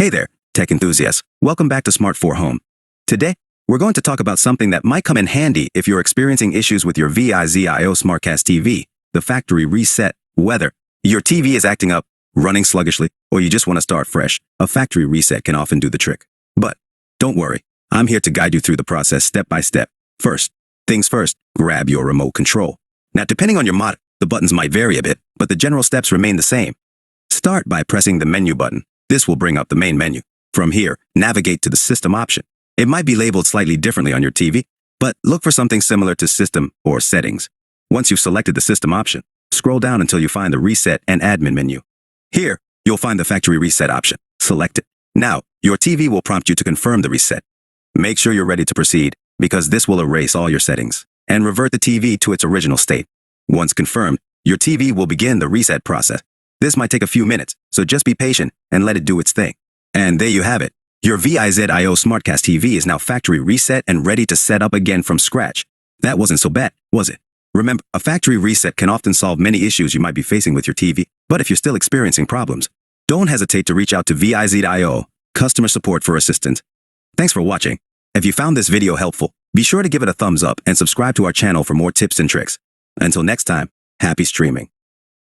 Hey there, tech enthusiasts. Welcome back to Smarthome. Today, we're going to talk about something that might come in handy if you're experiencing issues with your VIZIO SmartCast TV, the factory reset. Whether your TV is acting up, running sluggishly, or you just want to start fresh, a factory reset can often do the trick. But don't worry, I'm here to guide you through the process step by step. First things first, grab your remote control. Now, depending on your model, the buttons might vary a bit, but the general steps remain the same. Start by pressing the menu button. This will bring up the main menu. From here, navigate to the system option. It might be labeled slightly differently on your TV, but look for something similar to system or settings. Once you've selected the system option, scroll down until you find the reset and admin menu. Here, you'll find the factory reset option. Select it. Now, your TV will prompt you to confirm the reset. Make sure you're ready to proceed, because this will erase all your settings and revert the TV to its original state. Once confirmed, your TV will begin the reset process. This might take a few minutes, so just be patient and let it do its thing. And there you have it. Your VIZIO SmartCast TV is now factory reset and ready to set up again from scratch. That wasn't so bad, was it? Remember, a factory reset can often solve many issues you might be facing with your TV, but if you're still experiencing problems, don't hesitate to reach out to VIZIO customer support for assistance. Thanks for watching. If you found this video helpful, be sure to give it a thumbs up and subscribe to our channel for more tips and tricks. Until next time, happy streaming.